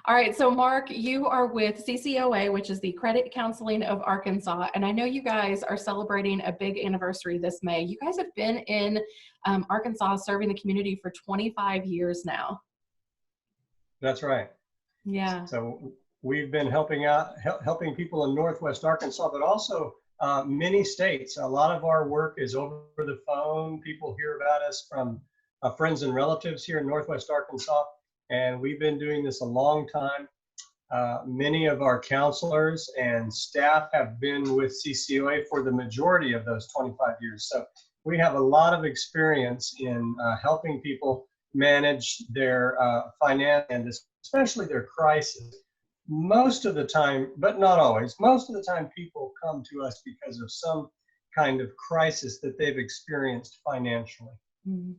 All right, so Mark, you are with CCOA, which is the Credit Counseling of Arkansas, and I know you guys are celebrating a big anniversary this May. You guys have been in Arkansas serving the community for 25 years now. That's right. Yeah. So we've been helping people in Northwest Arkansas, but also many states. A lot of our work is over the phone. People hear about us from friends and relatives here in Northwest Arkansas, and we've been doing this a long time. Many of our counselors and staff have been with CCOA for the majority of those 25 years. So we have a lot of experience in helping people manage their finance and especially their crisis. Most of the time, but not always, most of the time people come to us because of some kind of crisis that they've experienced financially. Mm-hmm.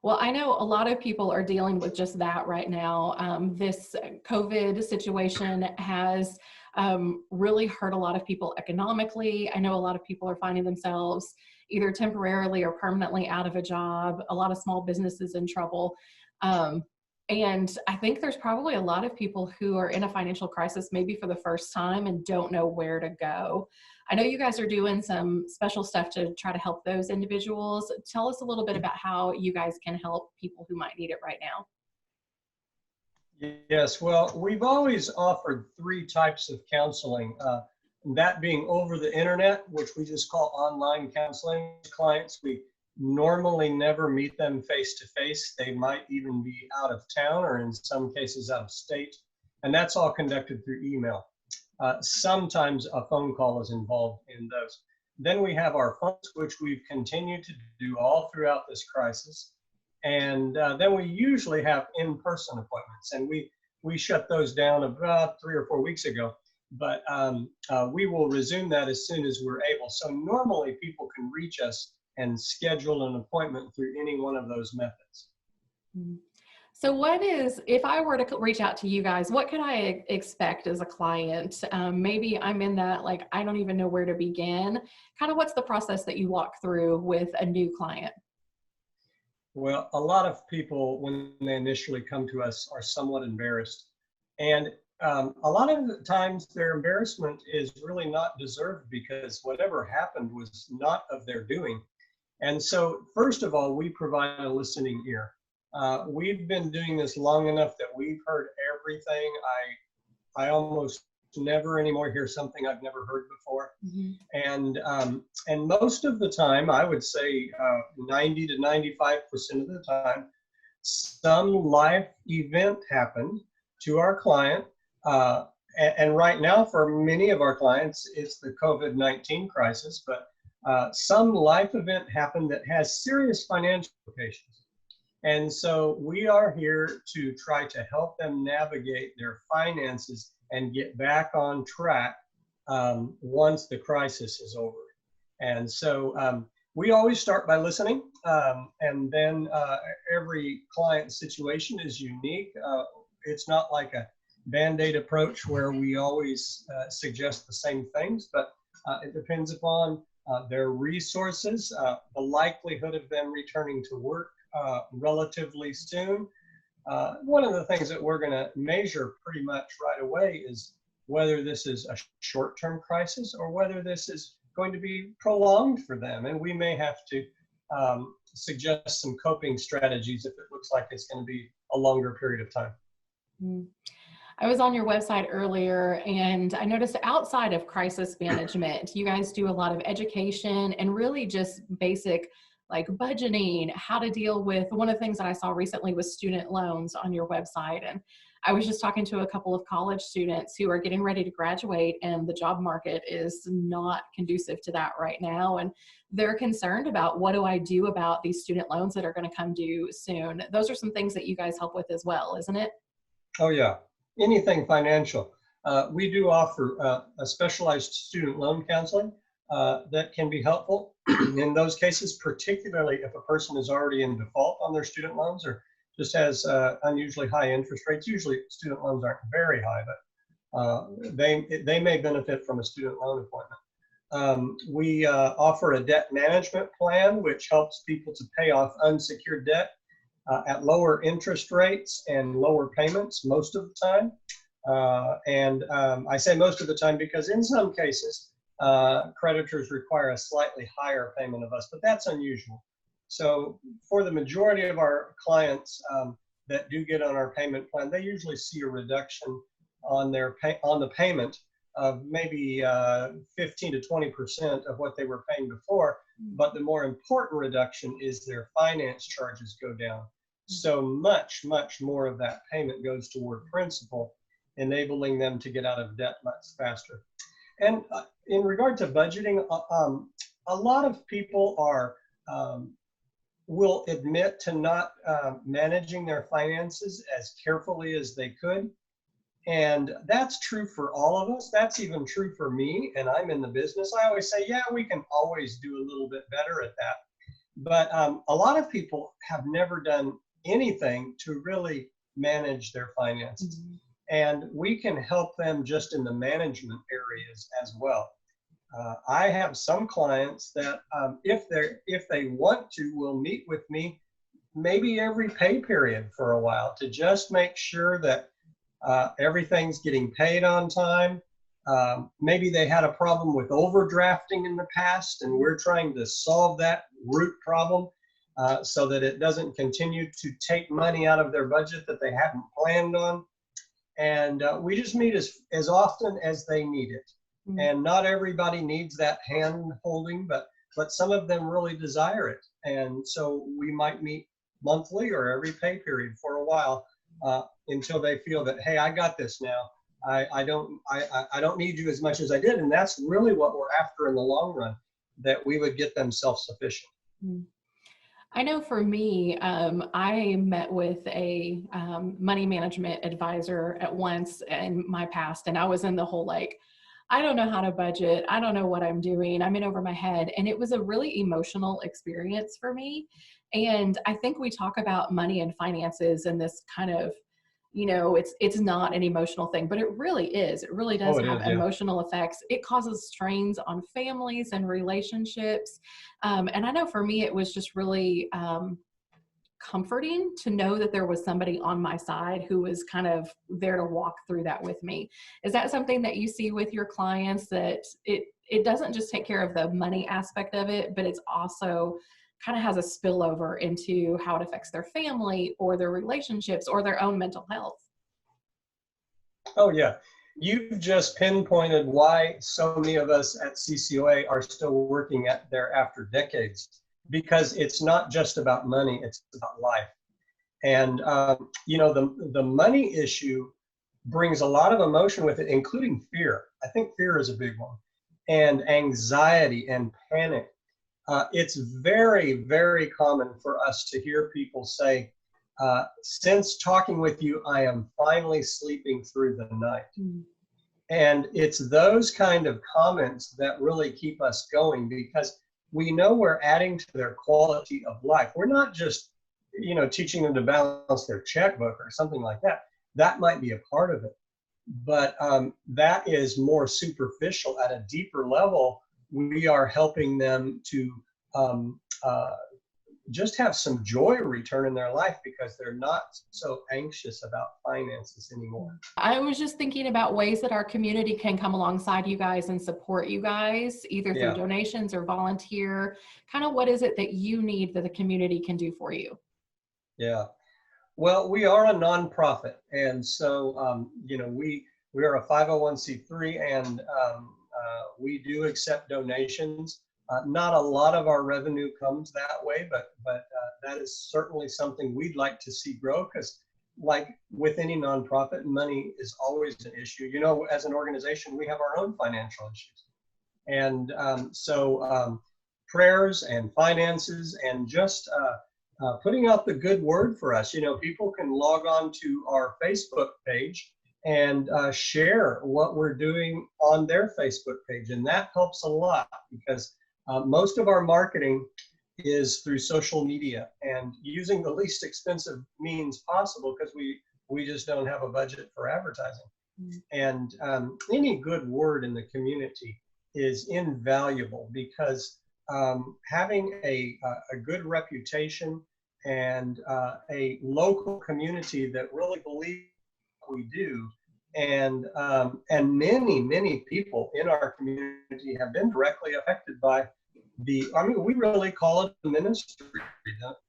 Well, I know a lot of people are dealing with just that right now. This COVID situation has really hurt a lot of people economically. I know a lot of people are finding themselves either temporarily or permanently out of a job, a lot of small businesses in trouble. And I think there's probably a lot of people who are in a financial crisis maybe for the first time and don't know where to go. I know you guys are doing some special stuff to try to help those individuals. Tell us a little bit about how you guys can help people who might need it right now. Yes, well, we've always offered three types of counseling, that being over the internet, which we just call online counseling. Clients, we normally never meet them face to face. They might even be out of town or in some cases out of state. And that's all conducted through email. Sometimes a phone call is involved in those. Then we have our phones, which we've continued to do all throughout this crisis. And then we usually have in-person appointments. And we shut those down about 3 or 4 weeks ago. But we will resume that as soon as we're able. So normally people can reach us and schedule an appointment through any one of those methods. So if I were to reach out to you guys, what can I expect as a client? Maybe I'm in that, like, I don't even know where to begin. Kind of what's the process that you walk through with a new client? Well, a lot of people, when they initially come to us, are somewhat embarrassed. And a lot of the times their embarrassment is really not deserved because whatever happened was not of their doing. And so, first of all, we provide a listening ear. We've been doing this long enough that we've heard everything. I almost never anymore hear something I've never heard before. Mm-hmm. And most of the time, I would say 90 to 95% of the time, some life event happened to our client. And right now, for many of our clients, it's the COVID-19 crisis, but some life event happened that has serious financial implications. And so we are here to try to help them navigate their finances and get back on track once the crisis is over. And so we always start by listening, and then every client situation is unique. It's not like a Band-Aid approach where we always suggest the same things, but it depends upon their resources, the likelihood of them returning to work relatively soon. One of the things that we're going to measure pretty much right away is whether this is a short-term crisis or whether this is going to be prolonged for them. And we may have to suggest some coping strategies if it looks like it's going to be a longer period of time. I was on your website earlier and I noticed outside of crisis management, you guys do a lot of education and really just basic like budgeting, how to deal with, one of the things that I saw recently was student loans on your website. And I was just talking to a couple of college students who are getting ready to graduate and the job market is not conducive to that right now. And they're concerned about what do I do about these student loans that are going to come due soon. Those are some things that you guys help with as well, isn't it? Oh yeah, anything financial. We do offer a specialized student loan counseling that can be helpful in those cases, particularly if a person is already in default on their student loans or just has unusually high interest rates. Usually student loans aren't very high, but they may benefit from a student loan appointment. We offer a debt management plan, which helps people to pay off unsecured debt. at lower interest rates and lower payments most of the time. I say most of the time because in some cases, creditors require a slightly higher payment of us, but that's unusual. So for the majority of our clients that do get on our payment plan, they usually see a reduction on the payment of maybe 15 to 20% of what they were paying before. But the more important reduction is their finance charges go down. So much more of that payment goes toward principal, enabling them to get out of debt much faster. And in regard to budgeting, a lot of people will admit to not managing their finances as carefully as they could. And that's true for all of us. That's even true for me, and I'm in the business. I always say, yeah, we can always do a little bit better at that. But a lot of people have never done anything to really manage their finances. Mm-hmm. And we can help them just in the management areas as well. I have some clients that if they want to, will meet with me maybe every pay period for a while to just make sure that everything's getting paid on time. Maybe they had a problem with overdrafting in the past, and we're trying to solve that root problem so that it doesn't continue to take money out of their budget that they haven't planned on. And we just meet as often as they need it. Mm-hmm. And not everybody needs that hand holding, but some of them really desire it. And so we might meet monthly or every pay period for a while until they feel that, hey, I got this now. I don't need you as much as I did. And that's really what we're after in the long run, that we would get them self-sufficient. Mm-hmm. I know for me, I met with a money management advisor at once in my past, and I was in the whole like, I don't know how to budget. I don't know what I'm doing. I'm in over my head. And it was a really emotional experience for me. And I think we talk about money and finances and this kind of, it's not an emotional thing, but it really is. It really does have emotional effects. It causes strains on families and relationships. And I know for me, it was just really comforting to know that there was somebody on my side who was kind of there to walk through that with me. Is that something that you see with your clients, that it doesn't just take care of the money aspect of it, but it's also kind of has a spillover into how it affects their family or their relationships or their own mental health? Oh, yeah. You've just pinpointed why so many of us at CCOA are still working there after decades, because it's not just about money, it's about life. And, the money issue brings a lot of emotion with it, including fear. I think fear is a big one, and anxiety and panic. It's very, very common for us to hear people say, since talking with you, I am finally sleeping through the night. Mm. And it's those kind of comments that really keep us going, because we know we're adding to their quality of life. We're not just, teaching them to balance their checkbook or something like that. That might be a part of it. But that is more superficial. At a deeper level, we are helping them to just have some joy return in their life, because they're not so anxious about finances anymore. I was just thinking about ways that our community can come alongside you guys and support you guys, either through donations or volunteer. Kind of what is it that you need that the community can do for you? Yeah. Well, we are a nonprofit, and so we are a 501c3, and we do accept donations. Not a lot of our revenue comes that way, but that is certainly something we'd like to see grow, because like with any nonprofit, money is always an issue. As an organization, we have our own financial issues. And so prayers and finances and just putting out the good word for us. People can log on to our Facebook page and share what we're doing on their Facebook page. And that helps a lot, because most of our marketing is through social media and using the least expensive means possible, because we just don't have a budget for advertising. Mm-hmm. And any good word in the community is invaluable, because having a good reputation and a local community that really believes what we do. And many people in our community have been directly affected by I mean, we really call it the ministry,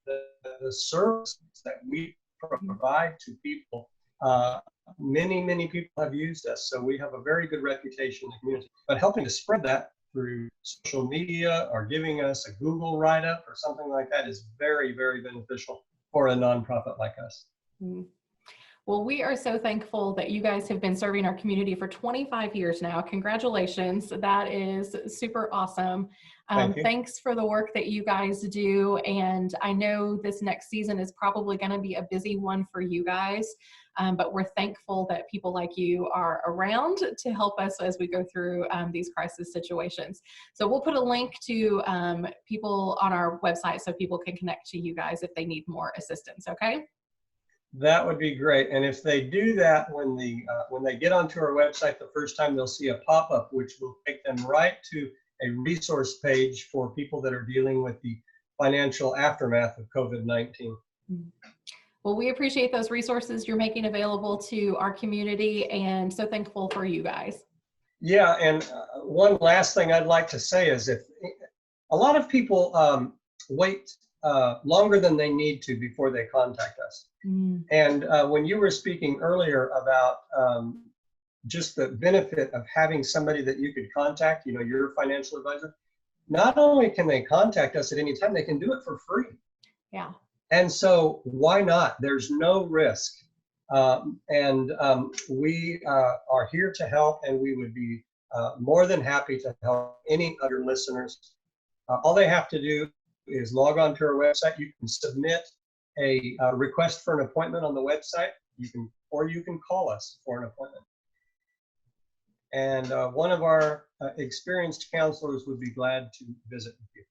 the service that we provide to people. Many people have used us, so we have a very good reputation in the community. But helping to spread that through social media or giving us a Google write-up or something like that is very, very beneficial for a nonprofit like us. Mm. Well, we are so thankful that you guys have been serving our community for 25 years now. Congratulations. That is super awesome. Thank you. Thanks for the work that you guys do. And I know this next season is probably going to be a busy one for you guys, but we're thankful that people like you are around to help us as we go through these crisis situations. So we'll put a link to people on our website so people can connect to you guys if they need more assistance, okay? That would be great. And if they do that, when they get onto our website the first time, they'll see a pop-up which will take them right to a resource page for people that are dealing with the financial aftermath of COVID-19. Well, we appreciate those resources you're making available to our community, and so thankful for you guys. Yeah, and one last thing I'd like to say is if a lot of people wait longer than they need to before they contact us. And when you were speaking earlier about just the benefit of having somebody that you could contact, you know, your financial advisor, not only can they contact us at any time, they can do it for free. Yeah. And so why not? There's no risk. We are here to help, and we would be more than happy to help any other listeners. All they have to do is log on to our website. You can submit a request for an appointment on the website. Or you can call us for an appointment. And one of our experienced counselors would be glad to visit with you.